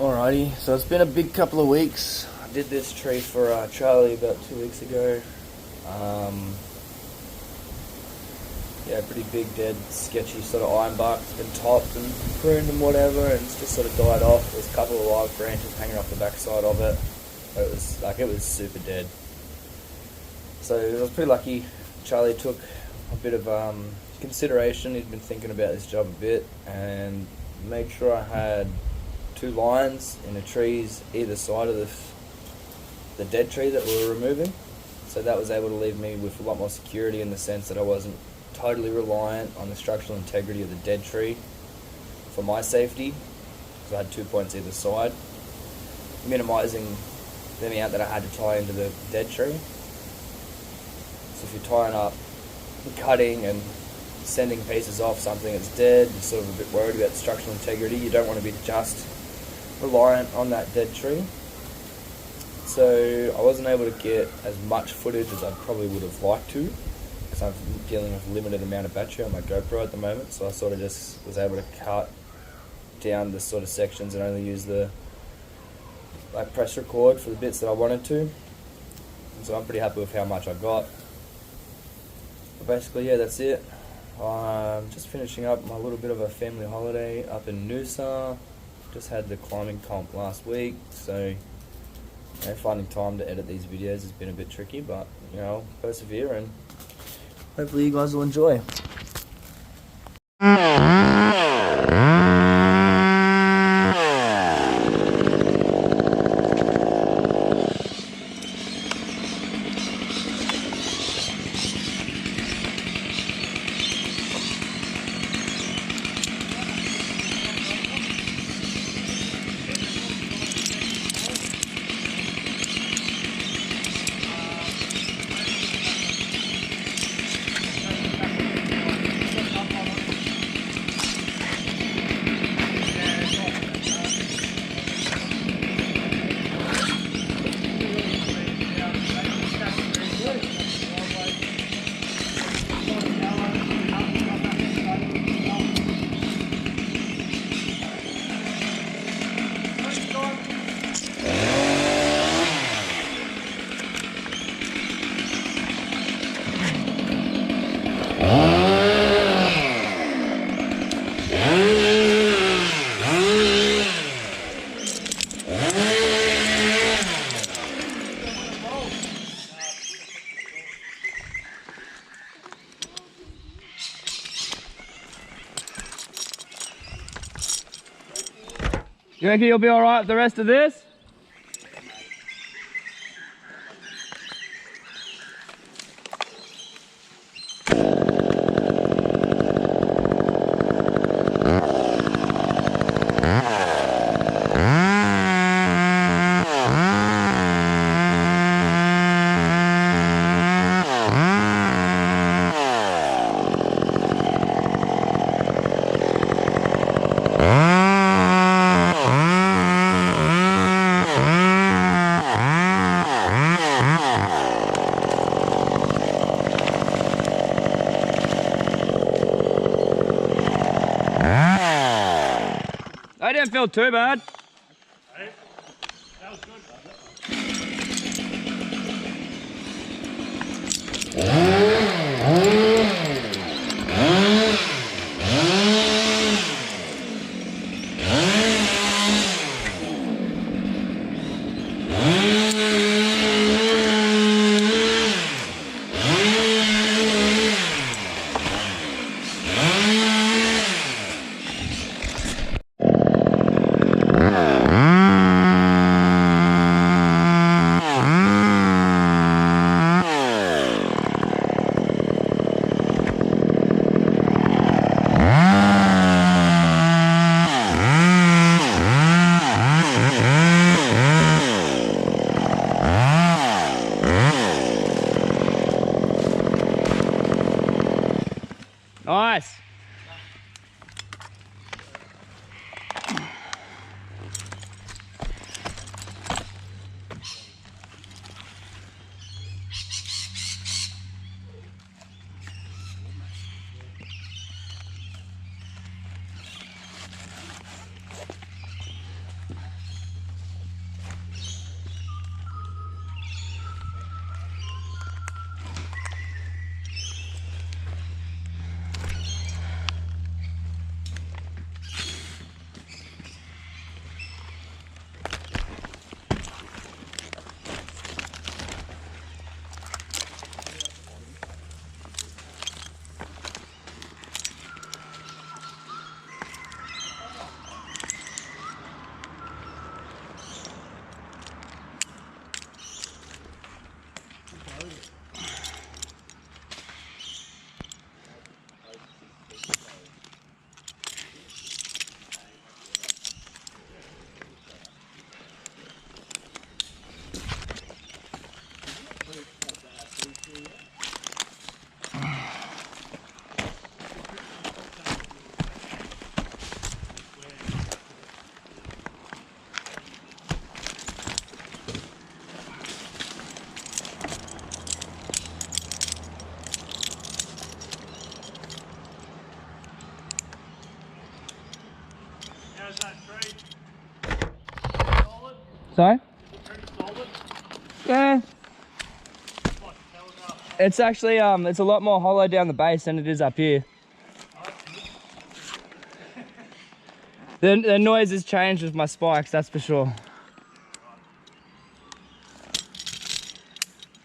Alrighty, so it's been a big couple of weeks. I did this tree for Charlie about 2 weeks ago. Yeah, pretty big, dead, sketchy sort of ironbark. It's been topped and pruned and whatever, and it's just sort of died off. There's a couple of live branches hanging off the backside of it. It was super dead. So I was pretty lucky. Charlie took a bit of consideration. He'd been thinking about this job a bit and made sure I had 2 lines in the trees either side of the dead tree that we were removing. So that was able to leave me with a lot more security in the sense that I wasn't totally reliant on the structural integrity of the dead tree for my safety, because I had 2 points either side, minimising the amount that I had to tie into the dead tree. So if you're tying up, cutting and sending pieces off something that's dead, you're sort of a bit worried about the structural integrity. You don't want to be just reliant on that dead tree. So I wasn't able to get as much footage as I probably would have liked to, because I'm dealing with a limited amount of battery on my GoPro at the moment. So I sort of just was able to cut down the sort of sections and only use the press record for the bits that I wanted to. And so I'm pretty happy with how much I got. But basically, yeah, that's it. I'm just finishing up my little bit of a family holiday up in Noosa. Just had the climbing comp last week, so finding time to edit these videos has been a bit tricky, but I'll persevere and hopefully you guys will enjoy. You reckon you'll be alright with the rest of this? I didn't feel too bad. That was good. Sorry? Yeah. It's actually it's a lot more hollow down the base than it is up here. The noise has changed with my spikes, that's for sure.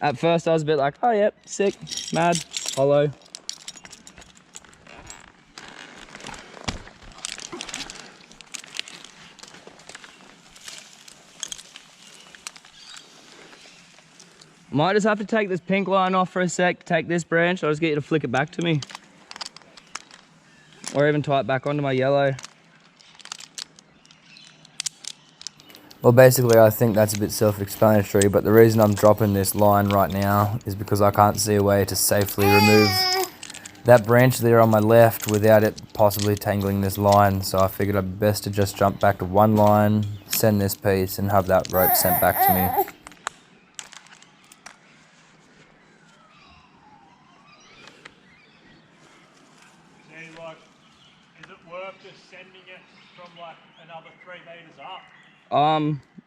At first I was a bit like, oh yep, sick, mad, hollow. Might just have to take this pink line off for a sec, take this branch, I'll just get you to flick it back to me. Or even tie it back onto my yellow. Well, basically I think that's a bit self-explanatory, but the reason I'm dropping this line right now is because I can't see a way to safely remove that branch there on my left without it possibly tangling this line, so I figured it'd be best to just jump back to one line, send this piece, and have that rope sent back to me. Is it worth just sending it from like another 3 meters up?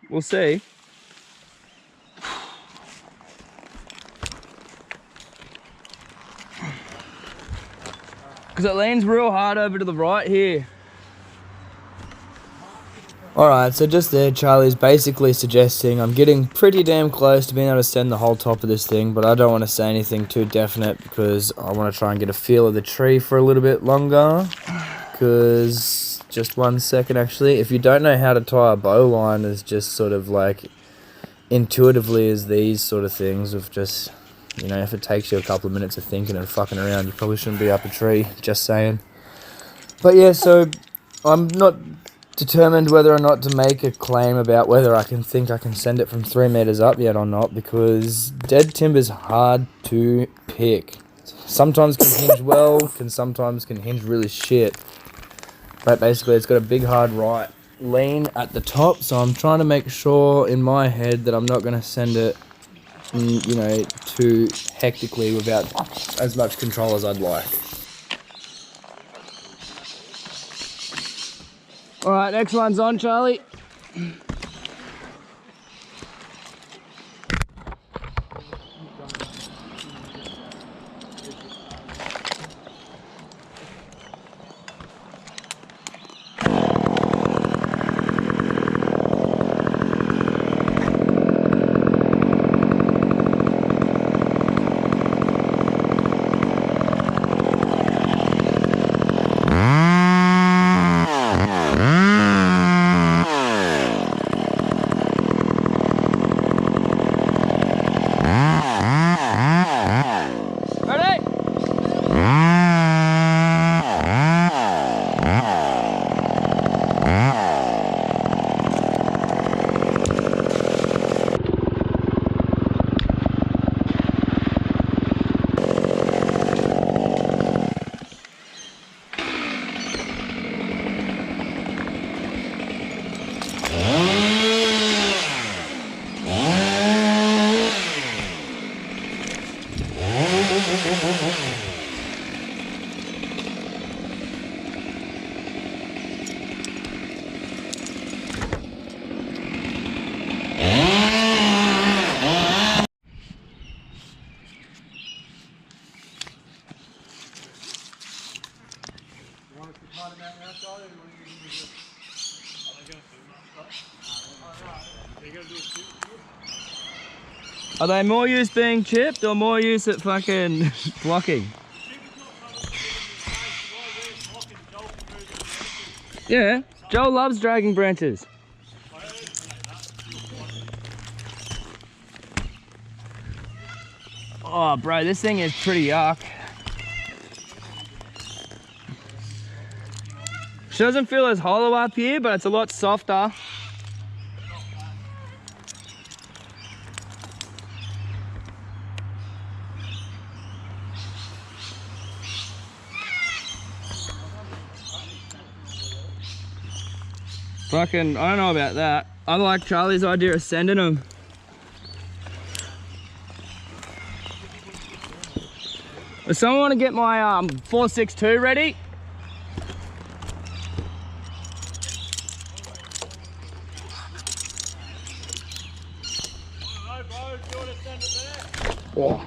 We'll see. Because it leans real hard over to the right here. Alright, so just there, Charlie's basically suggesting I'm getting pretty damn close to being able to send the whole top of this thing, but I don't want to say anything too definite because I want to try and get a feel of the tree for a little bit longer. Because, just 1 second actually, if you don't know how to tie a bow line as just sort of like intuitively as these sort of things of just, you know, if it takes you a couple of minutes of thinking and fucking around, you probably shouldn't be up a tree, just saying. But yeah, so I'm not determined whether or not to make a claim about whether I can send it from 3 meters up yet or not, because dead timber's hard to pick. Sometimes can hinge well, sometimes can hinge really shit. But basically it's got a big hard right lean at the top, so I'm trying to make sure in my head that I'm not going to send it, you know, too hectically without as much control as I'd like. Alright, next one's on, Charlie. Are they more used being chipped or more used at fucking blocking? Yeah, Joel loves dragging branches. Oh bro, this thing is pretty yuck. She doesn't feel as hollow up here, but it's a lot softer. Fucking, I don't know about that. I like Charlie's idea of sending them. Does someone want to get my 462 ready? Oh.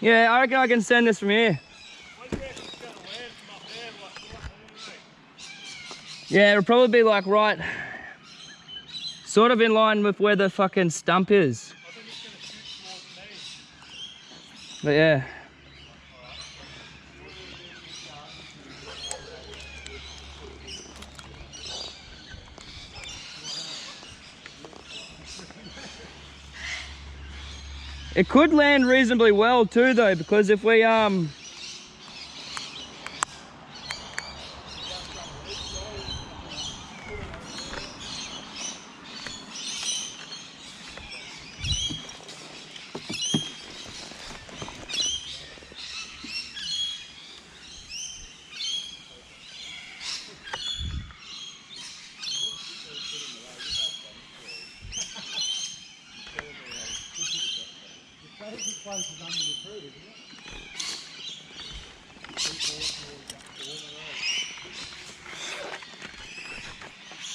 Yeah, I reckon I can send this from here. Yeah, it'll probably be like right, sort of in line with where the fucking stump is. But yeah. It could land reasonably well too though, because if we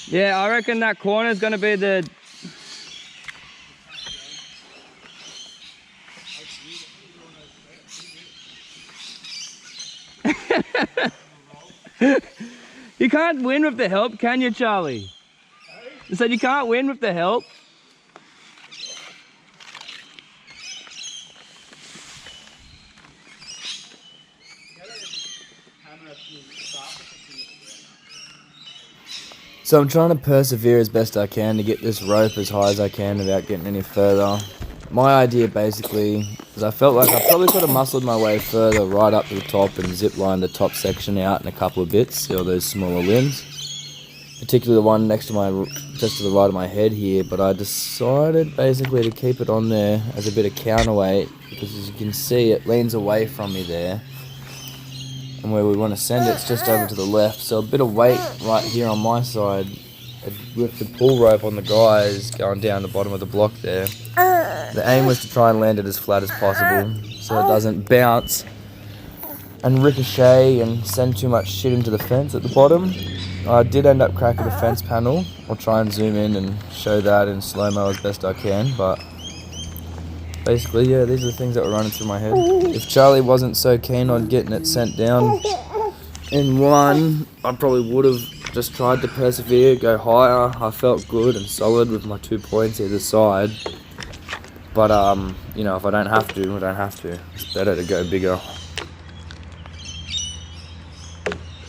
yeah, I reckon that corner is going to be the... You can't win with the help, can you, Charlie? I said you can't win with the help. So I'm trying to persevere as best I can to get this rope as high as I can without getting any further. My idea basically is I felt like I probably could have muscled my way further right up to the top and zip lined the top section out in a couple of bits, see all those smaller limbs. Particularly the one next to just to the right of my head here, but I decided basically to keep it on there as a bit of counterweight because as you can see it leans away from me there. And where we want to send it's just over to the left, so a bit of weight right here on my side with the pull rope on the guys going down the bottom of the block there. The aim was to try and land it as flat as possible so it doesn't bounce and ricochet and send too much shit into the fence at the bottom. I did end up cracking the fence panel. I'll try and zoom in and show that in slow-mo as best I can, but basically, yeah, these are the things that were running through my head. If Charlie wasn't so keen on getting it sent down in one, I probably would have just tried to persevere, go higher. I felt good and solid with my 2 points either side. But, you know, if I don't have to, I don't have to. It's better to go bigger.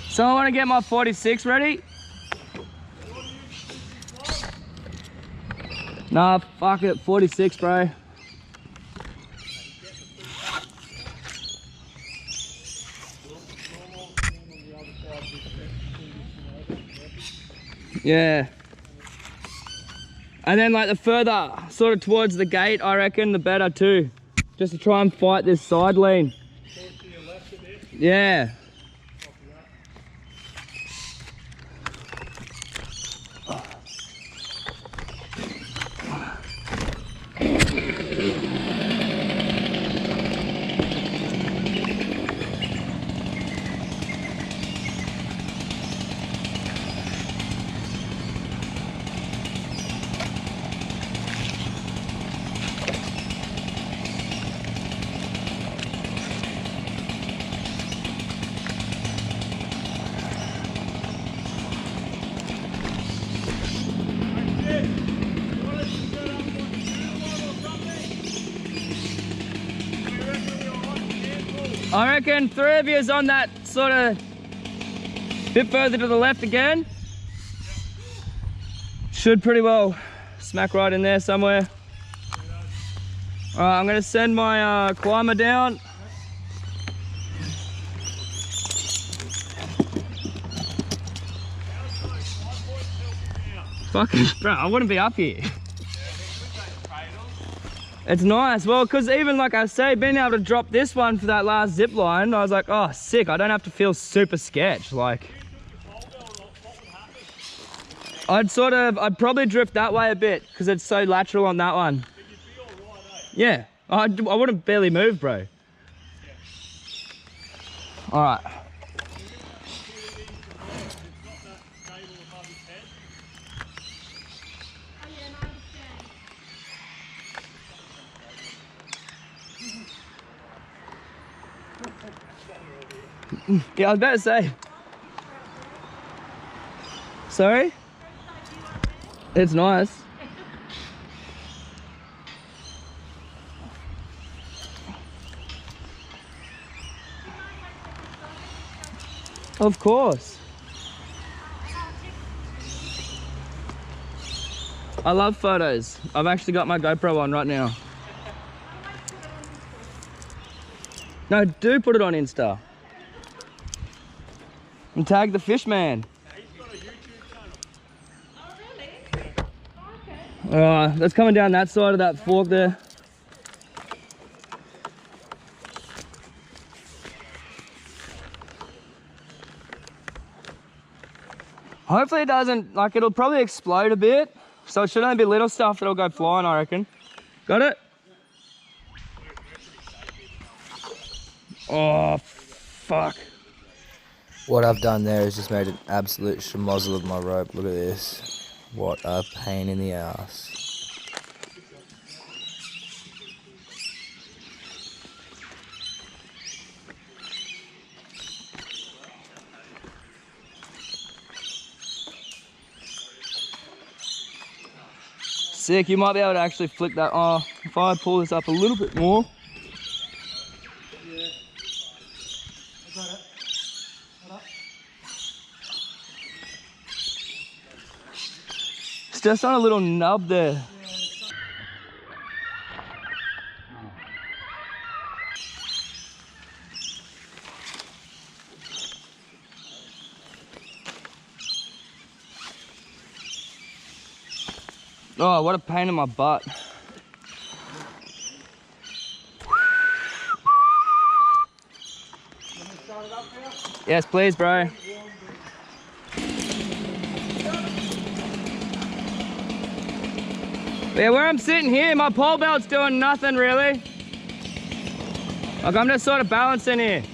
So I want to get my 46 ready. Nah, fuck it, 46, bro. Yeah. And then like the further sort of towards the gate, I reckon the better too. Just to try and fight this side lean. Yeah. I reckon 3 of you is on that sort of bit further to the left again. Should pretty well smack right in there somewhere. Alright, I'm going to send my climber down. Fucking, bro, I wouldn't be up here. It's nice. Well, because even like I say, being able to drop this one for that last zip line, I was like, oh, sick. I don't have to feel super sketch. Like, I'd probably drift that way a bit because it's so lateral on that one. Yeah, I wouldn't barely move, bro. All right. Yeah, I was about to say. Sorry? It's nice. Of course. I love photos. I've actually got my GoPro on right now. No, do put it on Insta. And tag the fish man. That's coming down that side of that fork there. Hopefully it doesn't, like it'll probably explode a bit. So it should only be little stuff that'll go flying, I reckon. Got it? Oh, fuck. What I've done there is just made an absolute schmozzle of my rope. Look at this. What a pain in the ass. Sick, you might be able to actually flick that. Oh, if I pull this up a little bit more. Yeah. I got it. It's just on a little nub there. Oh, what a pain in my butt. Yes, please, bro. Yeah, where I'm sitting here, my pole belt's doing nothing really. Like, I'm just sort of balancing here.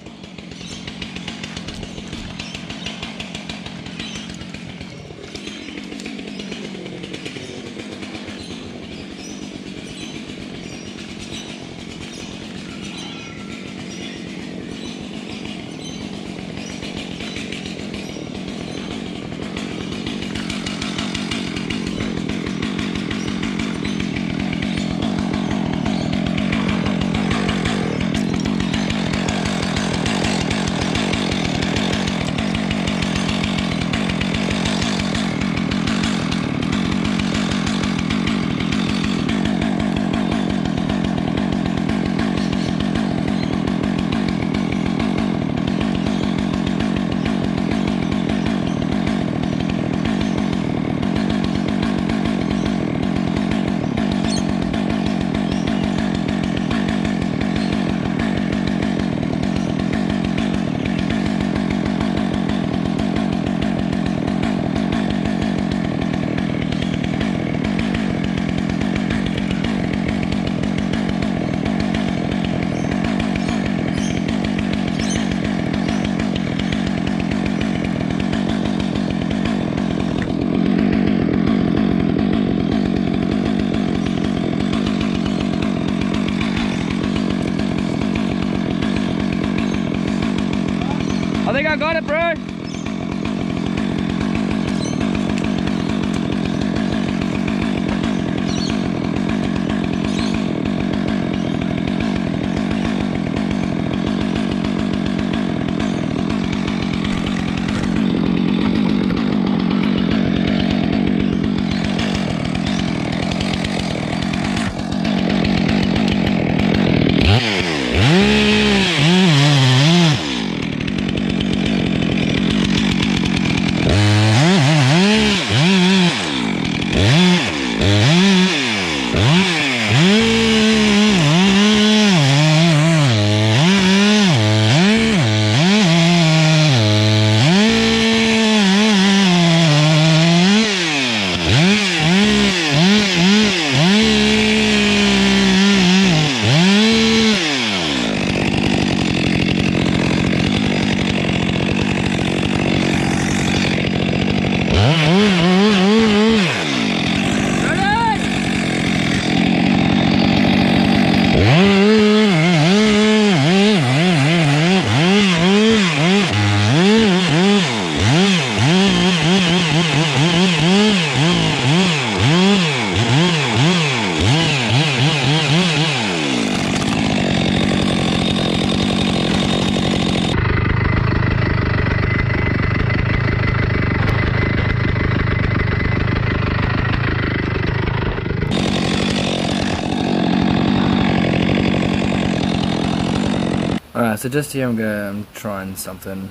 So just here I'm trying something.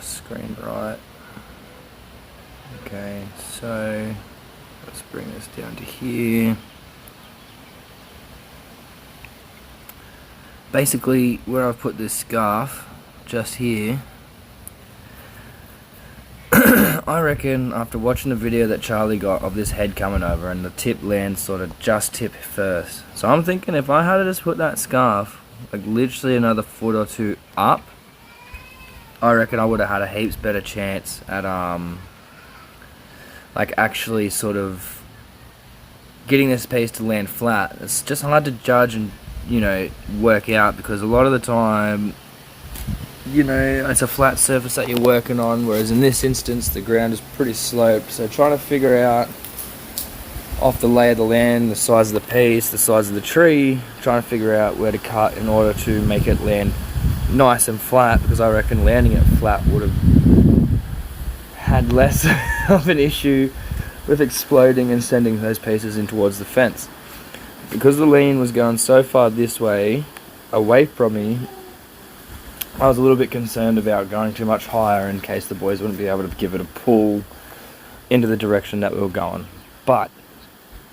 Screen right. Okay, so let's bring this down to here. Basically, where I've put this scarf, just here, I reckon after watching the video that Charlie got of this head coming over and the tip lands sort of just tip first. So I'm thinking if I had to just put that scarf like literally another foot or two up, I reckon I would have had a heaps better chance at like actually sort of getting this piece to land flat. It's just hard to judge and, you know, work out, because a lot of the time, you know, it's a flat surface that you're working on, whereas in this instance the ground is pretty sloped. So trying to figure out off the lay of the land, the size of the piece, the size of the tree, trying to figure out where to cut in order to make it land nice and flat, because I reckon landing it flat would have had less of an issue with exploding and sending those pieces in towards the fence. Because the lean was going so far this way, away from me, I was a little bit concerned about going too much higher in case the boys wouldn't be able to give it a pull into the direction that we were going. But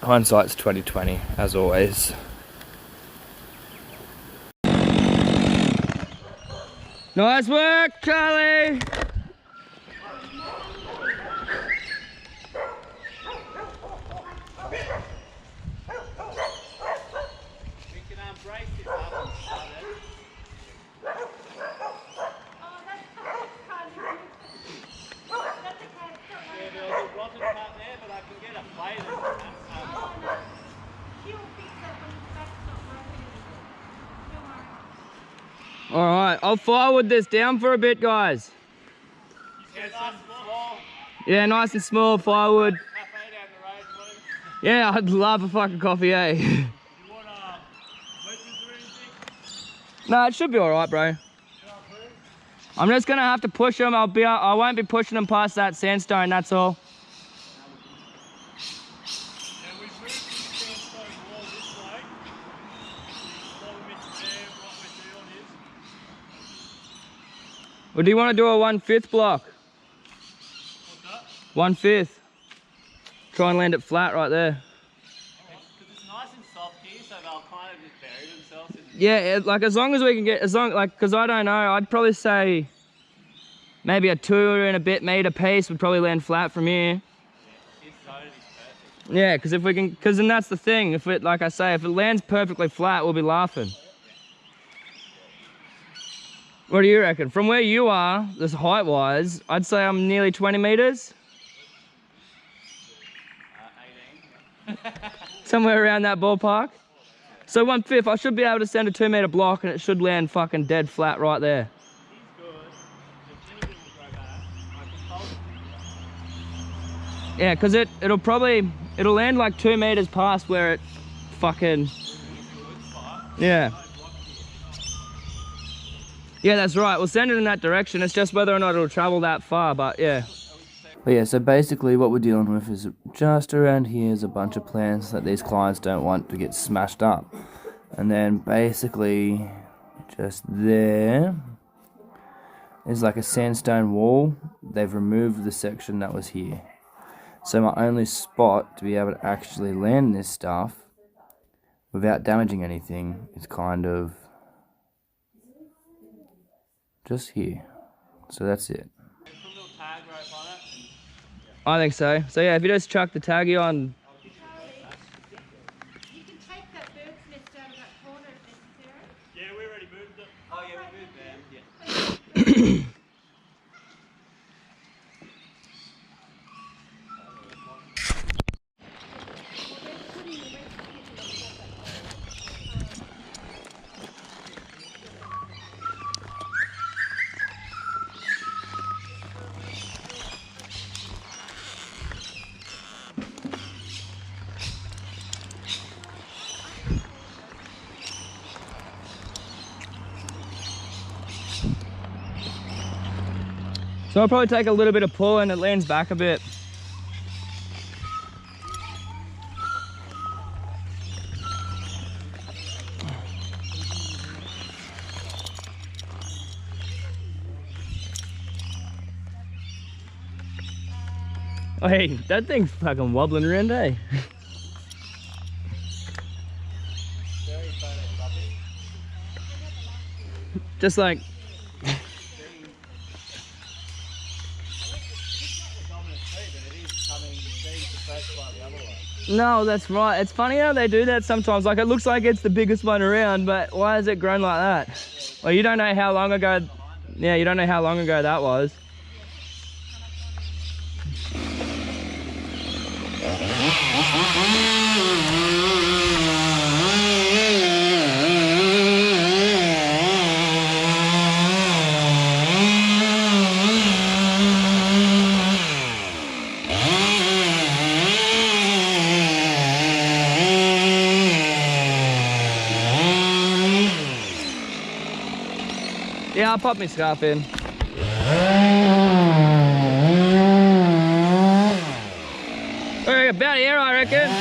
hindsight's 20/20, as always. Nice work, Charlie! Alright, I'll firewood this down for a bit, guys. Yeah, nice and small firewood. Yeah, I'd love a fucking coffee, eh? No, it should be alright, bro. I'm just gonna have to push them. I won't be pushing them past that sandstone, that's all. Or do you want to do a 1/5 block? What's that? 1/5. Try and land it flat right there. Because it's nice and soft here, so they'll kind of just bury themselves in the... Yeah, like as long as we can get, because I don't know, I'd probably say maybe a 2 and a bit meter piece would probably land flat from here. Yeah, it's totally perfect. Yeah, because if we can, because then that's the thing. If it, like I say, if it lands perfectly flat, we'll be laughing. What do you reckon? From where you are, this height-wise, I'd say I'm nearly 20 meters. 18. Somewhere around that ballpark. So 1/5, I should be able to send a 2 meter block and it should land fucking dead flat right there. He's good. The Jimmy will go back. I can hold. Yeah, because it'll land like 2 meters past where it fucking, yeah. Yeah, that's right. We'll send it in that direction. It's just whether or not it'll travel that far, but yeah. But yeah, so basically what we're dealing with is just around here is a bunch of plants that these clients don't want to get smashed up. And then basically just there is like a sandstone wall. They've removed the section that was here. So my only spot to be able to actually land this stuff without damaging anything is kind of just here. So that's it. I think so. So yeah, if you just chuck the taggy on. You can take that bird's nest out of that corner if necessary. Yeah, we already moved it. Oh yeah, we moved them. Yeah. So I'll probably take a little bit of pull and it lands back a bit. Hey, that thing's fucking wobbling around, eh? Just like... No, that's right. It's funny how they do that sometimes. Like, it looks like it's the biggest one around, but why has it grown like that? Well, you don't know how long ago... Yeah, you don't know how long ago that was. Yeah, I'll pop my scarf in. Alright, about here, I reckon.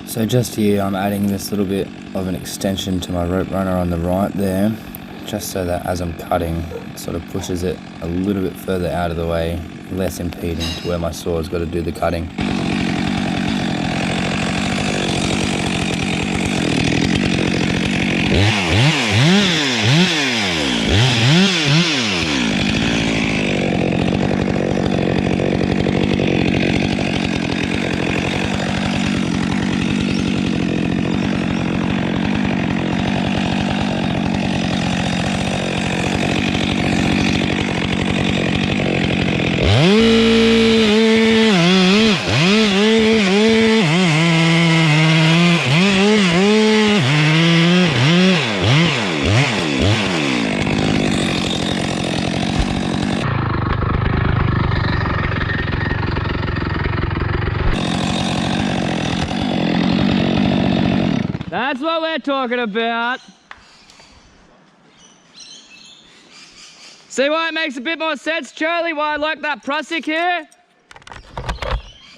So just here I'm adding this little bit of an extension to my rope runner on the right there, just so that as I'm cutting it sort of pushes it a little bit further out of the way, less impeding to where my saw's got to do the cutting. That's what we're talking about. See why it makes a bit more sense, Charlie, why I like that Prussic here?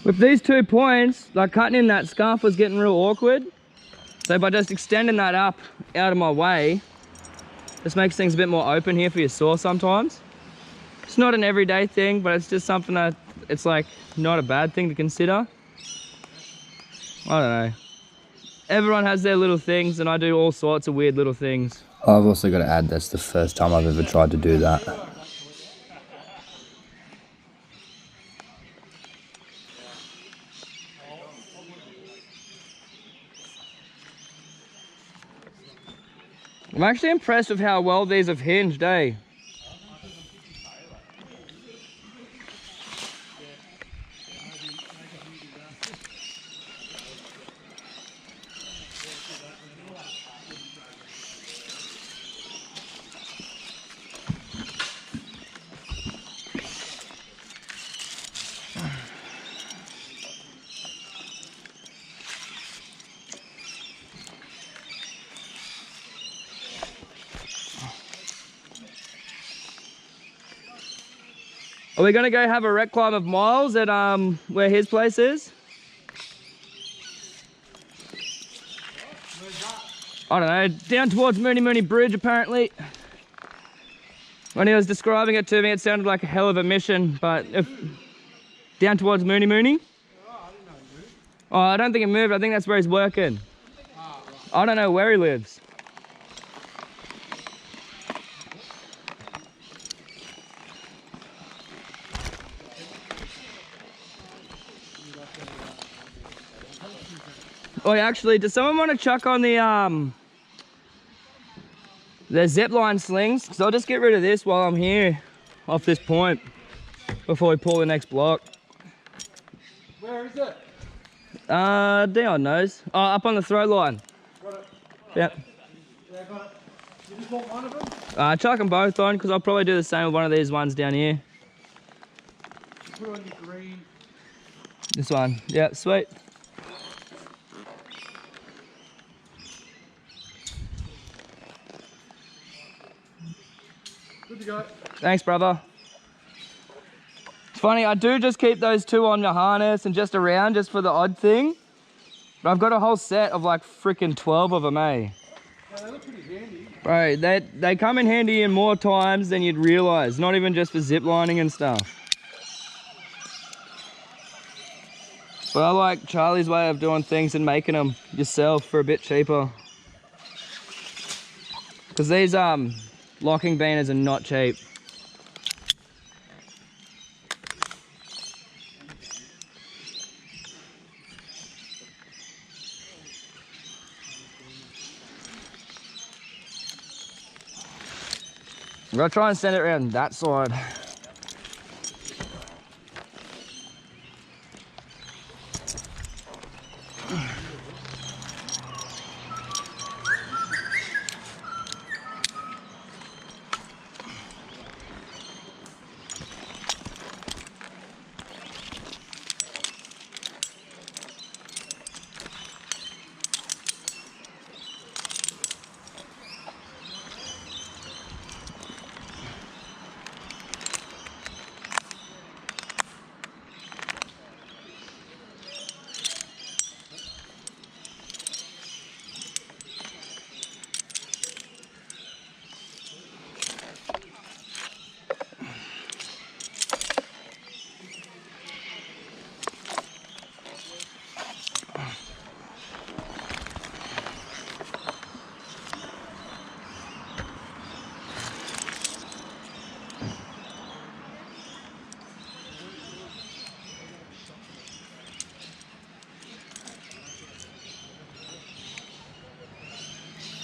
With these 2 points, like cutting in that scarf was getting real awkward. So by just extending that up out of my way, just makes things a bit more open here for your saw sometimes. It's not an everyday thing, but it's just something that it's like not a bad thing to consider. I don't know. Everyone has their little things, and I do all sorts of weird little things. I've also got to add that's the first time I've ever tried to do that. I'm actually impressed with how well these have hinged, eh? Are we gonna go have a rec climb of Miles at where his place is? I don't know, down towards Mooney Mooney Bridge apparently. When he was describing it to me, it sounded like a hell of a mission, but if down towards Mooney Mooney? Oh, I don't think it moved, I think that's where he's working. I don't know where he lives. Oh, actually, does someone want to chuck on the zip line slings? Because I'll just get rid of this while I'm here off this point before we pull the next block. Where is it? Dion knows. Oh, up on the throw line. Got it. Yep. Yeah, got it. You just want one of them? Chuck them both on because I'll probably do the same with one of these ones down here. Put on your green. This one. Yeah, sweet. Good to go. Thanks, brother. It's funny, I do just keep those two on the harness and just around just for the odd thing. But I've got a whole set of like freaking 12 of them, eh? Yeah, they look pretty handy. Bro, they come in handy in more times than you'd realise. Not even just for zip lining and stuff. But I like Charlie's way of doing things and making them yourself for a bit cheaper. Because these locking banners are not cheap. I'm gonna try and send it around that side.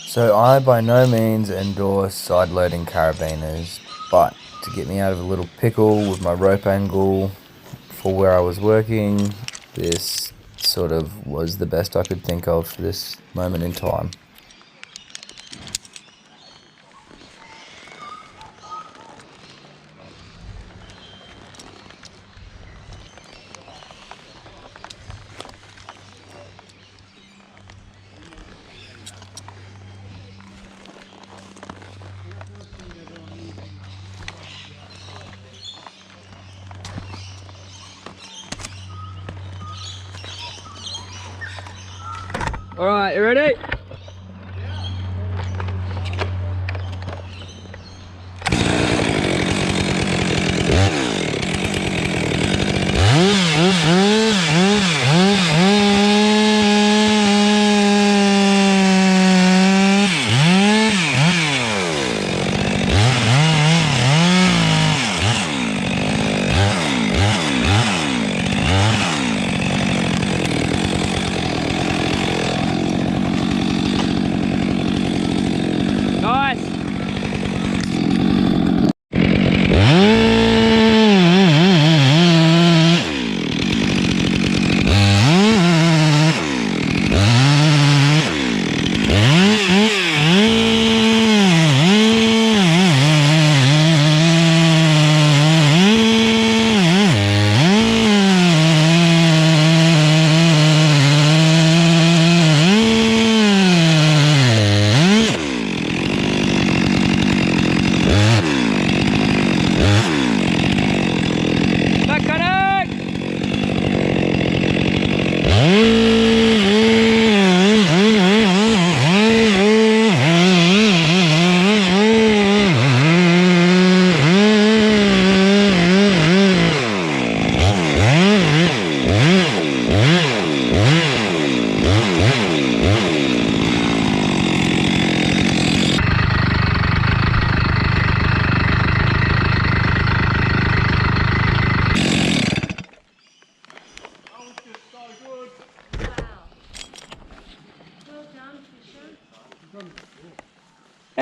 So I by no means endorse side-loading carabiners, but to get me out of a little pickle with my rope angle for where I was working, this sort of was the best I could think of for this moment in time. All right, you ready?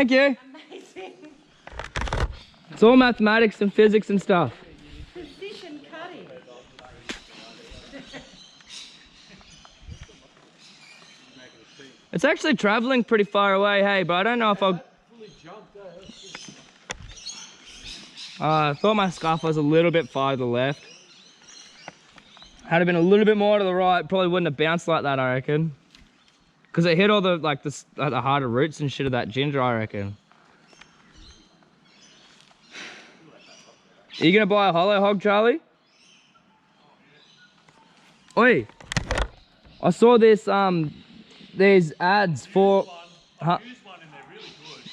Thank you. Amazing. It's all mathematics and physics and stuff. Precision cutting. It's actually traveling pretty far away, hey, but I don't know if I'll... I thought my scuff was a little bit far to the left. Had it been a little bit more to the right, probably wouldn't have bounced like that, I reckon. Because it hit all the, like, the harder roots and shit of that ginger, I reckon. Are you gonna buy a hollow hog, Charlie? Oi! I saw this, these ads for... Huh?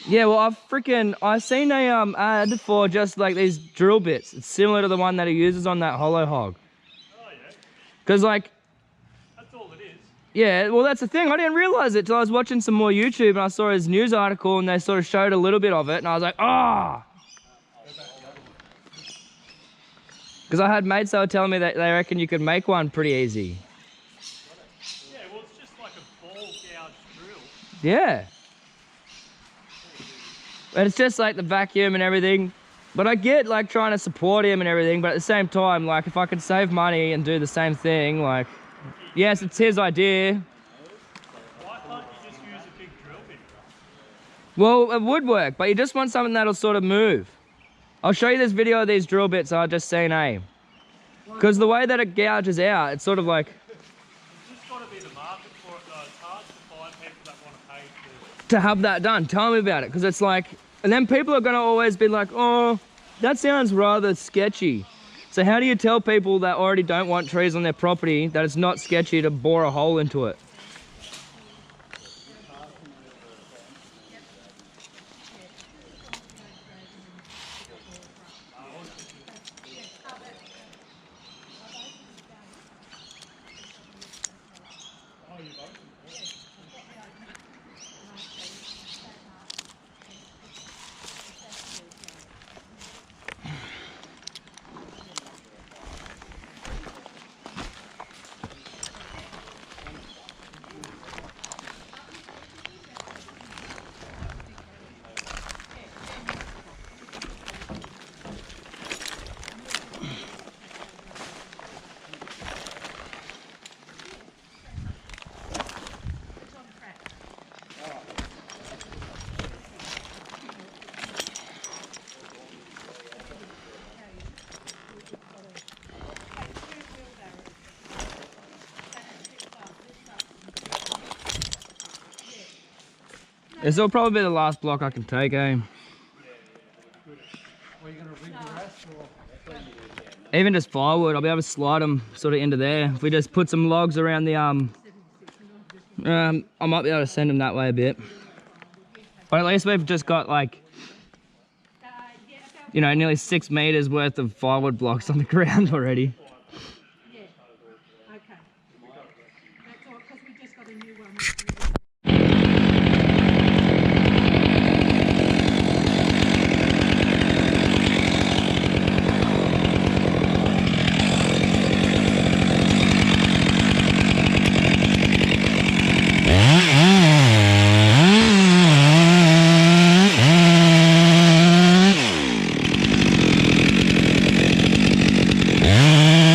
Yeah, well, I seen a ad for just like these drill bits. It's similar to the one that he uses on that hollow hog. Oh, yeah. Cause like, That's all it is. yeah, well that's the thing. I didn't realize it till I was watching some more YouTube and I saw his news article and they sort of showed a little bit of it and I was like, ah. Cause I had mates that were telling me that they reckon you could make one pretty easy. Yeah, well, it's just like a ball gouge drill. Yeah. And it's just like the vacuum and everything. But I get like trying to support him and everything, but at the same time, like if I could save money and do the same thing, like, yes, it's his idea. Why can't you just use a big drill bit? Well, it would work, but you just want something that'll sort of move. I'll show you this video of these drill bits I just seen, eh? Because the way that it gouges out, it's sort of like... There's just got to be the market for it, though. It's hard to find people that want to pay for to have that done. Tell me about it, because it's like... And then people are going to always be like, oh, that sounds rather sketchy. So how do you tell people that already don't want trees on their property that it's not sketchy to bore a hole into it? This will probably be the last block I can take, eh? Even just firewood, I'll be able to slide them sort of into there. If we just put some logs around the, I might be able to send them that way a bit. But at least we've just got like, you know, nearly 6 meters worth of firewood blocks on the ground already. Yeah. Okay. That's all, because we just got a new one. Yeah.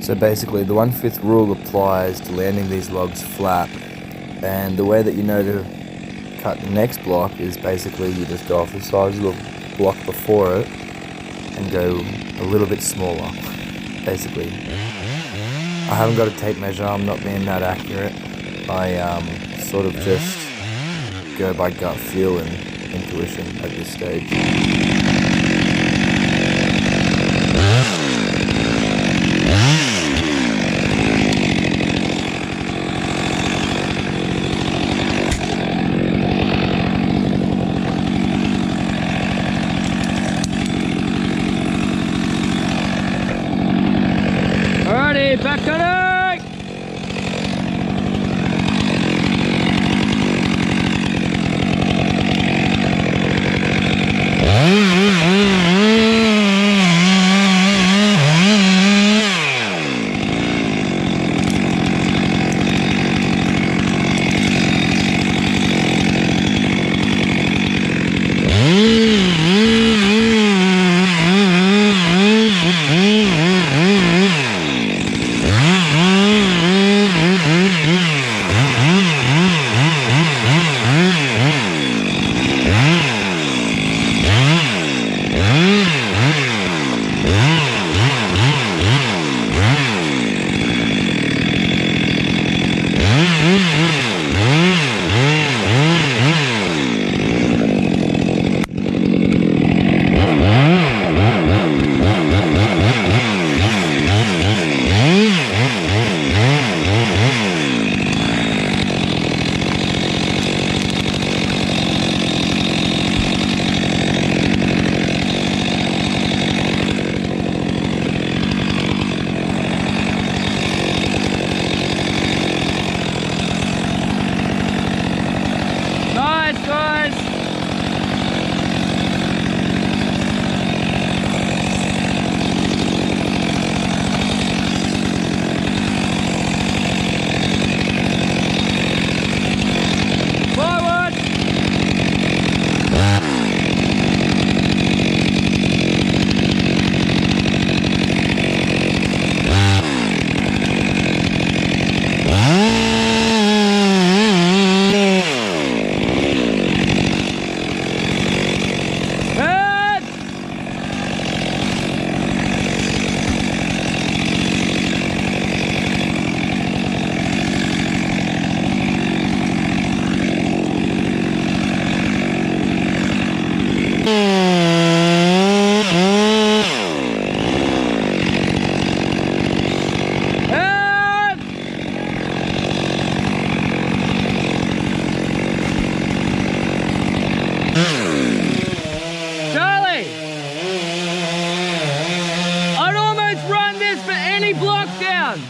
So basically the 1/5 rule applies to landing these logs flat, and the way that you know to cut the next block is basically you just go off the size of the block before it and go a little bit smaller, basically. I haven't got a tape measure, I'm not being that accurate. I sort of just go by gut feel and intuition at this stage. Alrighty, back cutting!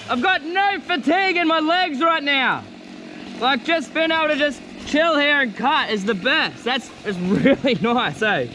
I've got no fatigue in my legs right now. Like, just being able to just chill here and cut is the best. It's really nice, eh?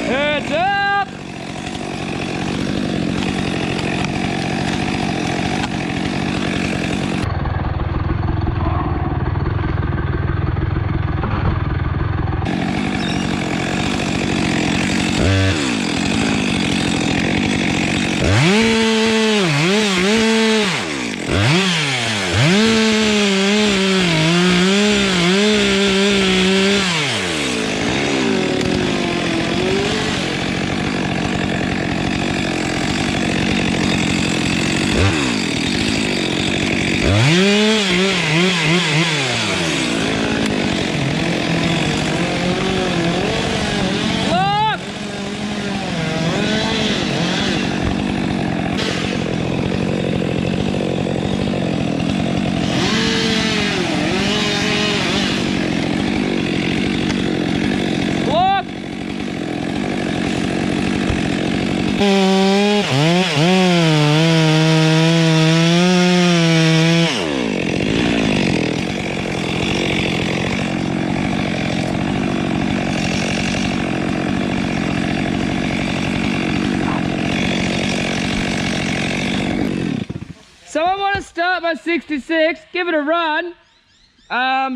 Heads up! someone want to start my 66, give it a run.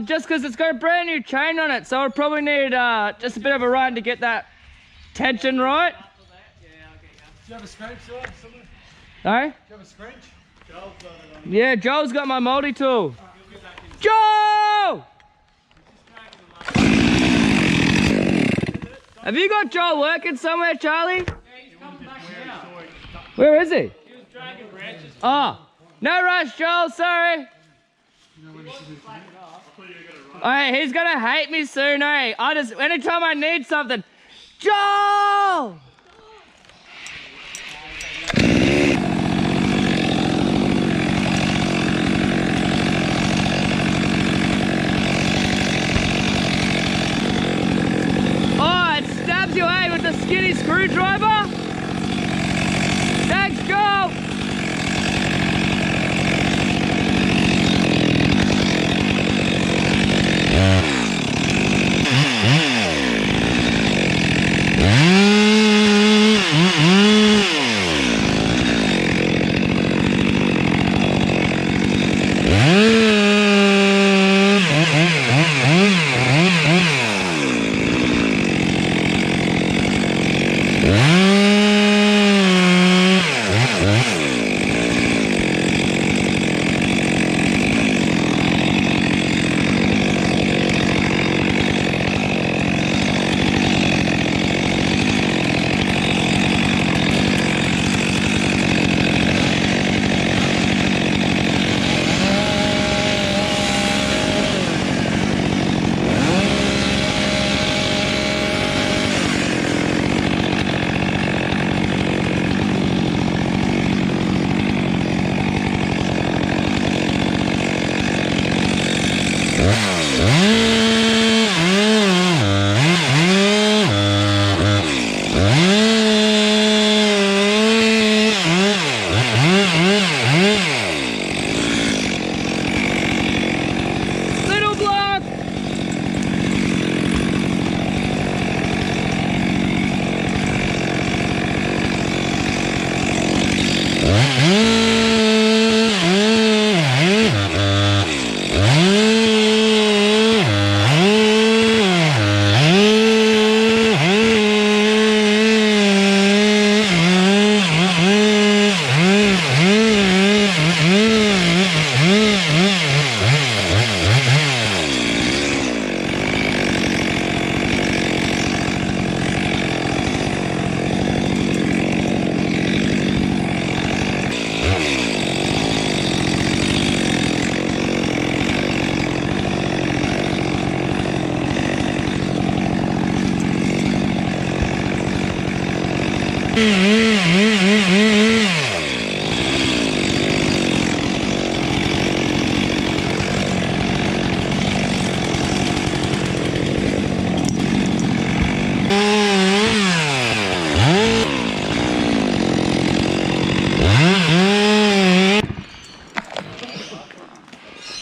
Just because it's got a brand new chain on it, so I'll probably need just a bit of a run to get that tension right. Do you have a scratch or something? No? Do you have a scratch? Yeah, Joel's got my multi-tool. Joel! Have you got Joel working somewhere, Charlie? Yeah, he's coming back now. Where is he? He was dragging branches. Oh, no rush, Joel, sorry. Hey, he's gonna hate me soon, eh? Anytime I need something, Joel! Oh, it stabs you, eh, with the skinny screwdriver? Thanks, Joel! Little block!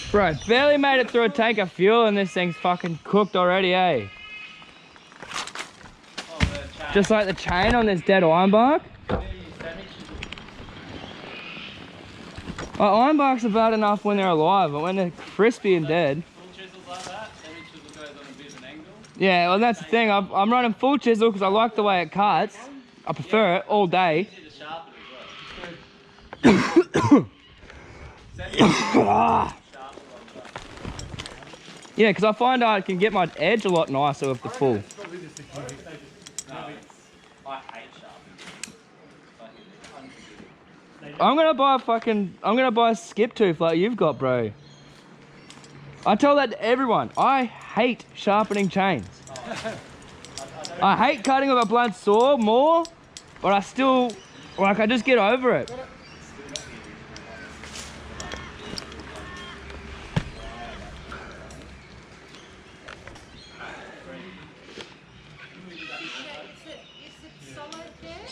Bro, barely made it through a tank of fuel and this thing's fucking cooked already, eh? Just like the chain on this dead ironbark. Well, ironbarks are bad enough when they're alive, but when they're crispy and dead. Full chisels like that, every chisel goes on a bit of an angle. Yeah, well that's the thing. I'm running full chisel because I like the way it cuts. I prefer it all day. Easy to sharpen as well. Yeah, because I find I can get my edge a lot nicer with the full. No, I hate sharpening. I'm gonna buy a skip tooth like you've got, bro. I tell that to everyone. I hate sharpening chains. I hate cutting with a blunt saw more, but I still, like, I just get over it. Is it solid there?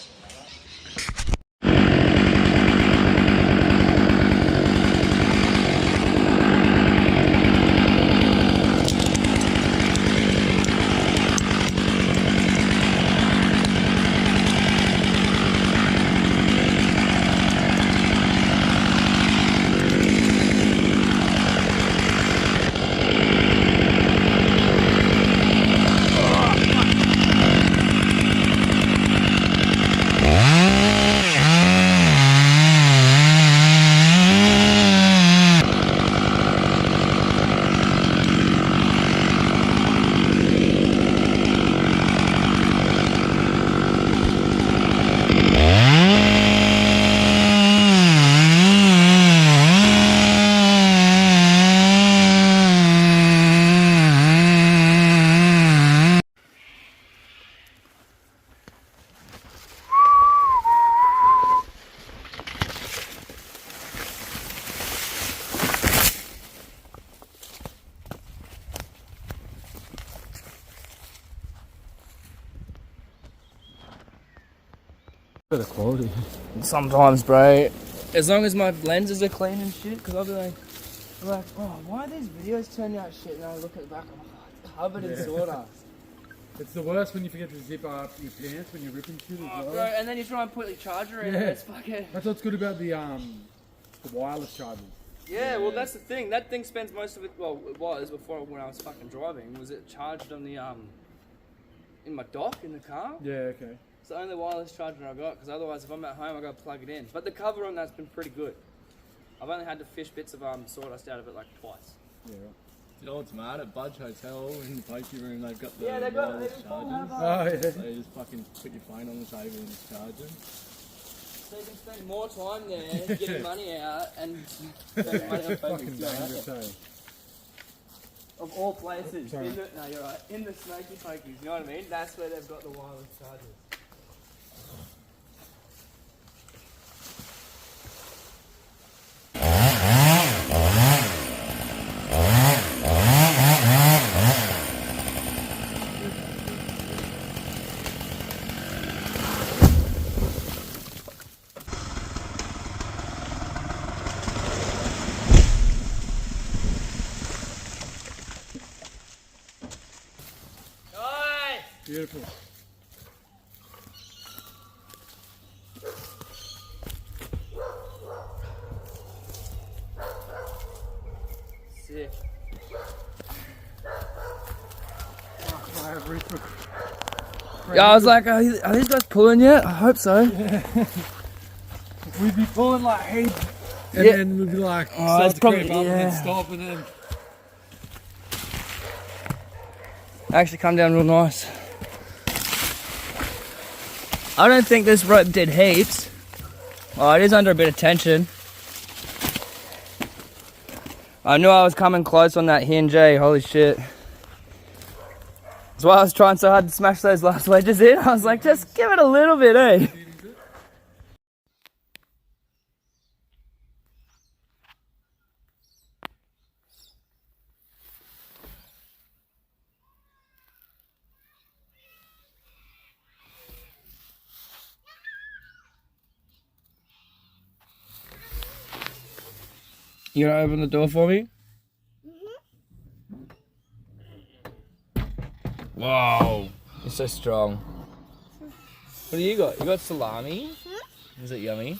Better quality. Sometimes, bro. As long as my lenses are clean and shit, because I'll be like, oh, why are these videos turning out shit? And I look at the back, I'm like, oh, it's covered in sawdust. It's the worst when you forget to zip up your pants when you're ripping shit as well. Bro, and then you try and put your charger in, and it's fucking... That's what's good about the wireless chargers. Yeah, well, that's the thing. That thing spends most of it, well, it was before when I was fucking driving, was it charged on the, in my dock in the car? Yeah, okay. It's the only wireless charger I got, because otherwise if I'm at home I gotta plug it in. But the cover on that's been pretty good. I've only had to fish bits of sawdust out of it like twice. Yeah. You know what's mad? At Budge Hotel in the pokey room, they've got the They've wireless all chargers. have, Oh, yeah. So you just fucking put your phone on the table and just charge it. so you can spend more time there getting money out and spending money on Fucking food. dangerous, eh? Of all places, Sorry. no, you're right. In the Smoky Pokies, you know what I mean? That's where they've got the wireless chargers. Beautiful. Sick. Yeah, I was like, are these guys pulling yet? I hope so. We'd be pulling like heat, and Yeah. then we'd be like, Oh, start it's to probably- creep up and then yeah. stop, and then Actually come down real nice. I don't think this rope did heaps. Oh, it is under a bit of tension. I knew I was coming close on that hinge, eh? Holy shit. That's why I was trying so hard to smash those last wedges in. I was like, just give it a little bit, eh? You gonna open the door for me? Wow, you're so strong. What do you got? You got salami? Is it yummy?